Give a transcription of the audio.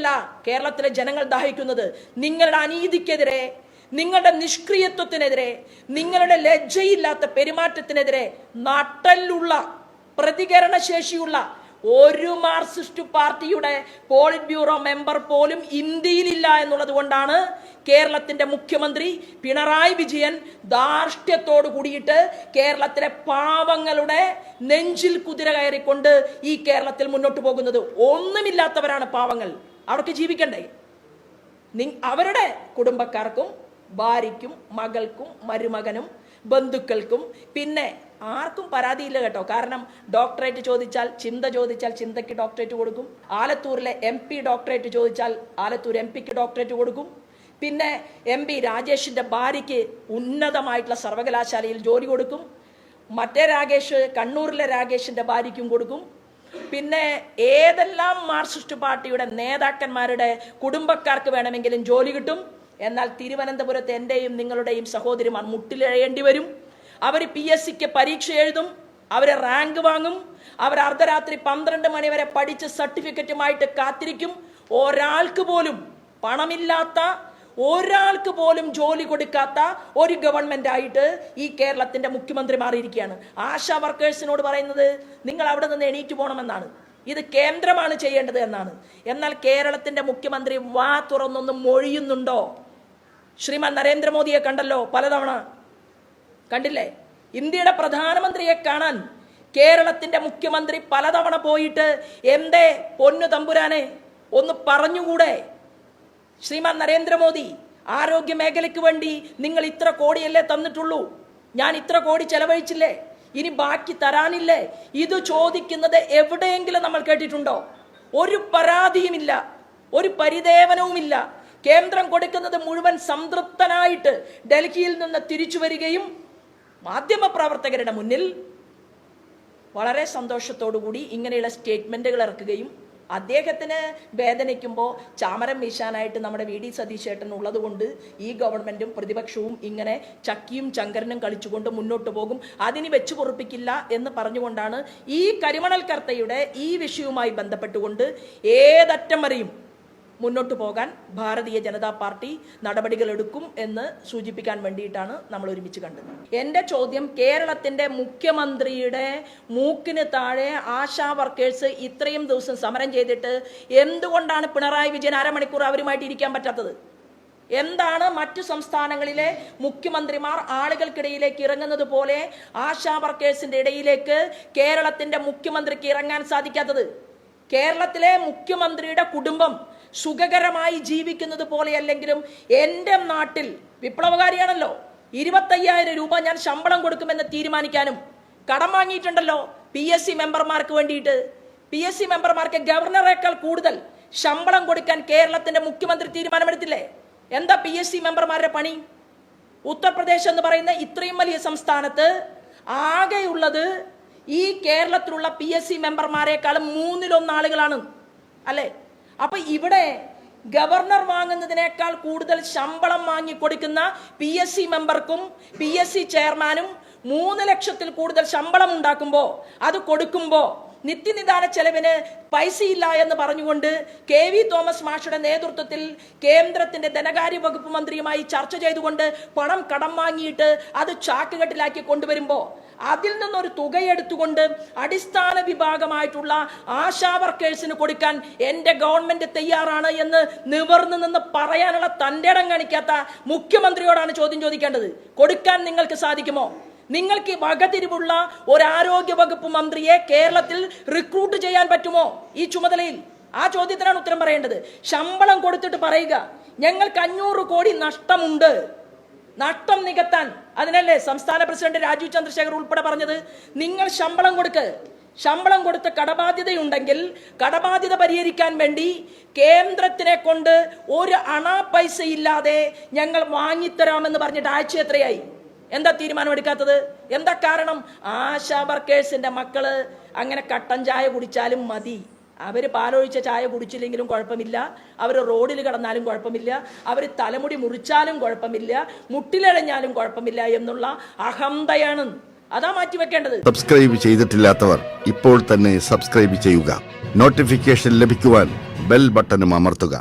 വേണ്ടിയല്ല കേരളത്തിലെ ജനങ്ങൾ ദാഹിക്കുന്നത്. നിങ്ങളുടെ അനീതിക്കെതിരെ, നിങ്ങളുടെ നിഷ്ക്രിയത്വത്തിനെതിരെ, നിങ്ങളുടെ ലജ്ജയില്ലാത്ത പെരുമാറ്റത്തിനെതിരെ നട്ടലുള്ള പ്രതികരണശേഷിയുള്ള ഒരു മാർക്സിസ്റ്റ് പാർട്ടിയുടെ പോളിറ്റ് ബ്യൂറോ മെമ്പർ പോലും ഇന്ത്യയിലില്ല എന്നുള്ളത് കൊണ്ടാണ് കേരളത്തിന്റെ മുഖ്യമന്ത്രി പിണറായി വിജയൻ ധാർഷ്ട്യത്തോട് കൂടിയിട്ട് കേരളത്തിലെ പാവങ്ങളുടെ നെഞ്ചിൽ കുതിര കയറിക്കൊണ്ട് ഈ കേരളത്തിൽ മുന്നോട്ട് പോകുന്നത്. ഒന്നുമില്ലാത്തവരാണ് പാവങ്ങൾ, അവർക്ക് ജീവിക്കണ്ടേ? അവരുടെ കുടുംബക്കാർക്കും ഭാര്യയ്ക്കും മകൾക്കും മരുമകനും ബന്ധുക്കൾക്കും പിന്നെ ആർക്കും പരാതിയില്ല കേട്ടോ. കാരണം ഡോക്ടറേറ്റ് ചോദിച്ചാൽ ചിന്തയ്ക്ക് ഡോക്ടറേറ്റ് കൊടുക്കും. ആലത്തൂരിലെ MP ഡോക്ടറേറ്റ് ചോദിച്ചാൽ ആലത്തൂർ MPക്ക് ഡോക്ടറേറ്റ് കൊടുക്കും. പിന്നെ MP രാജേഷിന്റെ ഭാര്യയ്ക്ക് ഉന്നതമായിട്ടുള്ള സർവകലാശാലയിൽ ജോലി കൊടുക്കും. മറ്റേ രാകേഷ്, കണ്ണൂരിലെ രാകേഷിന്റെ ഭാര്യയ്ക്കും കൊടുക്കും. പിന്നെ ഏതെല്ലാം മാർക്സിസ്റ്റ് പാർട്ടിയുടെ നേതാക്കന്മാരുടെ കുടുംബക്കാർക്ക് വേണമെങ്കിലും ജോലി കിട്ടും. എന്നാൽ തിരുവനന്തപുരത്ത് എൻ്റെയും നിങ്ങളുടെയും സഹോദരിമാർ മുട്ടിലെഴയേണ്ടി വരും. അവർ PSCക്ക് പരീക്ഷ എഴുതും, അവർ റാങ്ക് വാങ്ങും, അവർ അർദ്ധരാത്രി 12 മണി വരെ പഠിച്ച് സർട്ടിഫിക്കറ്റുമായിട്ട് കാത്തിരിക്കും. ഒരാൾക്ക് പോലും പണമില്ലാത്ത, ഒരാൾക്ക് പോലും ജോലി കൊടുക്കാത്ത ഒരു ഗവൺമെന്റ് ആയിട്ട് ഈ കേരളത്തിന്റെ മുഖ്യമന്ത്രി മാറിയിരിക്കുകയാണ്. ആശാ വർക്കേഴ്സിനോട് പറയുന്നത് നിങ്ങൾ അവിടെ നിന്ന് എണീറ്റ് പോകണമെന്നാണ്, ഇത് കേന്ദ്രമാണ് ചെയ്യേണ്ടത് എന്നാണ്. എന്നാൽ കേരളത്തിന്റെ മുഖ്യമന്ത്രി വാ തുറന്നൊന്നും മൊഴിയുന്നുണ്ടോ? ശ്രീമാൻ നരേന്ദ്രമോദിയെ കണ്ടല്ലോ, പലതവണ കണ്ടില്ലേ? ഇന്ത്യയുടെ പ്രധാനമന്ത്രിയെ കാണാൻ കേരളത്തിന്റെ മുഖ്യമന്ത്രി പലതവണ പോയിട്ട് എന്തേ പൊന്നു തമ്പുരാനെ ഒന്ന് പറഞ്ഞുകൂടെ? ശ്രീമാൻ നരേന്ദ്രമോദി, ആരോഗ്യ മേഖലയ്ക്ക് വേണ്ടി നിങ്ങൾ ഇത്ര കോടിയല്ലേ തന്നിട്ടുള്ളൂ, ഞാൻ ഇത്ര കോടി ചെലവഴിച്ചില്ലേ, ഇനി ബാക്കി തരാനില്ലേ? ഇത് ചോദിക്കുന്നത് എവിടെയെങ്കിലും നമ്മൾ കേട്ടിട്ടുണ്ടോ? ഒരു പരാതിയുമില്ല, ഒരു പരിദേവനവുമില്ല. കേന്ദ്രം കൊടുക്കുന്നത് മുഴുവൻ സംതൃപ്തനായിട്ട് ഡൽഹിയിൽ നിന്ന് തിരിച്ചു വരികയും മാധ്യമപ്രവർത്തകരുടെ മുന്നിൽ വളരെ സന്തോഷത്തോടുകൂടി ഇങ്ങനെയുള്ള സ്റ്റേറ്റ്മെന്റുകൾ ഇറക്കുകയും അദ്ദേഹത്തിന് വേദനിക്കുമ്പോൾ ചാമരം വീശാനായിട്ട് നമ്മുടെ VD സതീശേട്ടൻ ഉള്ളത് കൊണ്ട് ഈ ഗവൺമെന്റും പ്രതിപക്ഷവും ഇങ്ങനെ ചക്കിയും ചങ്കരനും കളിച്ചുകൊണ്ട് മുന്നോട്ട് പോകും, അതിന് വെച്ചു പൊറുപ്പിക്കില്ല എന്ന് പറഞ്ഞുകൊണ്ടാണ് ഈ കരിമണൽ കർത്തയുടെ ഈ വിഷയവുമായി ബന്ധപ്പെട്ടുകൊണ്ട് ഏതറ്റം വരെയും മുന്നോട്ട് പോകാൻ ഭാരതീയ ജനതാ പാർട്ടി നടപടികൾ എടുക്കും എന്ന് സൂചിപ്പിക്കാൻ വേണ്ടിയിട്ടാണ് നമ്മൾ ഒരുമിച്ച് കണ്ടത്. എൻ്റെ ചോദ്യം, കേരളത്തിൻ്റെ മുഖ്യമന്ത്രിയുടെ മൂക്കിന് താഴെ ആശാ വർക്കേഴ്സ് ഇത്രയും ദിവസം സമരം ചെയ്തിട്ട് എന്തുകൊണ്ടാണ് പിണറായി വിജയൻ അരമണിക്കൂർ അവരുമായിട്ട് ഇരിക്കാൻ പറ്റാത്തത്? എന്താണ് മറ്റു സംസ്ഥാനങ്ങളിലെ മുഖ്യമന്ത്രിമാർ ആളുകൾക്കിടയിലേക്ക് ഇറങ്ങുന്നത് പോലെ ആശാ വർക്കേഴ്സിന്റെ ഇടയിലേക്ക് കേരളത്തിന്റെ മുഖ്യമന്ത്രിക്ക് ഇറങ്ങാൻ സാധിക്കാത്തത്? കേരളത്തിലെ മുഖ്യമന്ത്രിയുടെ കുടുംബം സുഖകരമായി ജീവിക്കുന്നത് പോലെയല്ലെങ്കിലും എൻ്റെ നാട്ടിൽ വിപ്ലവകാരിയാണല്ലോ, 25,000 രൂപ ഞാൻ ശമ്പളം കൊടുക്കുമെന്ന് തീരുമാനിക്കാനും കടം വാങ്ങിയിട്ടുണ്ടല്ലോ PSC മെമ്പർമാർക്ക് വേണ്ടിയിട്ട്. PSC മെമ്പർമാർക്ക് ഗവർണറേക്കാൾ കൂടുതൽ ശമ്പളം കൊടുക്കാൻ കേരളത്തിന്റെ മുഖ്യമന്ത്രി തീരുമാനമെടുത്തില്ലേ? എന്താ PSC മെമ്പർമാരുടെ പണി? ഉത്തർപ്രദേശ് എന്ന് പറയുന്ന ഇത്രയും വലിയ സംസ്ഥാനത്ത് ആകെയുള്ളത് ഈ കേരളത്തിലുള്ള PSC മെമ്പർമാരെക്കാളും 1/3 ആളുകളാണ് അല്ലേ? അപ്പൊ ഇവിടെ ഗവർണർ വാങ്ങുന്നതിനേക്കാൾ കൂടുതൽ ശമ്പളം വാങ്ങിക്കൊടുക്കുന്ന PSC മെമ്പർക്കും PSC ചെയർമാനും 3 ലക്ഷത്തിൽ കൂടുതൽ ശമ്പളം ഉണ്ടാക്കുമ്പോൾ, അത് കൊടുക്കുമ്പോൾ നിത്യനിദാന ചെലവിന് പൈസയില്ല എന്ന് പറഞ്ഞുകൊണ്ട് KV തോമസ് മാഷയുടെ നേതൃത്വത്തിൽ കേന്ദ്രത്തിന്റെ ധനകാര്യ വകുപ്പ് മന്ത്രിയുമായി ചർച്ച ചെയ്തുകൊണ്ട് പണം കടം വാങ്ങിയിട്ട് അത് ചാക്കുകെട്ടിലാക്കി കൊണ്ടുവരുമ്പോൾ അതിൽ നിന്നൊരു തുകയെടുത്തുകൊണ്ട് അടിസ്ഥാന വിഭാഗമായിട്ടുള്ള ആശാ വർക്കേഴ്സിന് കൊടുക്കാൻ എൻ്റെ ഗവൺമെന്റ് തയ്യാറാണ് എന്ന് നിവർന്നു നിന്ന് പറയാനുള്ള തൻ്റെ ഇടം കാണിക്കാത്ത മുഖ്യമന്ത്രിയോടാണ് ചോദ്യം ചോദിക്കേണ്ടത്. കൊടുക്കാൻ നിങ്ങൾക്ക് സാധിക്കുമോ? നിങ്ങൾക്ക് വകതിരിവുള്ള ഒരു ആരോഗ്യ വകുപ്പ് മന്ത്രിയെ കേരളത്തിൽ റിക്രൂട്ട് ചെയ്യാൻ പറ്റുമോ ഈ ചുമതലയിൽ? ആ ചോദ്യത്തിനാണ് ഉത്തരം പറയേണ്ടത്. ശമ്പളം കൊടുത്തിട്ട് പറയുക ഞങ്ങൾക്ക് 500 കോടി നഷ്ടമുണ്ട്, നഷ്ടം നികത്താൻ. അതിനല്ലേ സംസ്ഥാന പ്രസിഡന്റ് രാജീവ് ചന്ദ്രശേഖർ ഉൾപ്പെടെ പറഞ്ഞത് നിങ്ങൾ ശമ്പളം കൊടുക്ക്, ശമ്പളം കൊടുത്ത് കടബാധ്യതയുണ്ടെങ്കിൽ കടബാധ്യത പരിഹരിക്കാൻ വേണ്ടി കേന്ദ്രത്തിനെ കൊണ്ട് ഒരു അണാ പൈസ ഇല്ലാതെ ഞങ്ങൾ വാങ്ങിത്തരാമെന്ന് പറഞ്ഞിട്ട് ആഴ്ച എത്രയായി? എന്താ തീരുമാനമെടുക്കാത്തത്? എന്താ കാരണം? ആശാ വർക്കേഴ്സിന്റെ മക്കള് അങ്ങനെ കട്ടൻ ചായ കുടിച്ചാലും മതി, അവർ പാലൊഴിച്ച ചായ കുടിച്ചില്ലെങ്കിലും കുഴപ്പമില്ല, അവർ റോഡിൽ കിടന്നാലും കുഴപ്പമില്ല, അവർ തലമുടി മുറിച്ചാലും കുഴപ്പമില്ല, മുട്ടിലഴഞ്ഞാലും കുഴപ്പമില്ല എന്നുള്ള അഹന്തയാണ്. അതാ മാറ്റിവെക്കേണ്ടത്. സബ്സ്ക്രൈബ് ചെയ്തിട്ടില്ലാത്തവർ ഇപ്പോൾ തന്നെ സബ്സ്ക്രൈബ് ചെയ്യുക. നോട്ടിഫിക്കേഷൻ ലഭിക്കുവാൻ ബെൽ ബട്ടണും അമർത്തുക.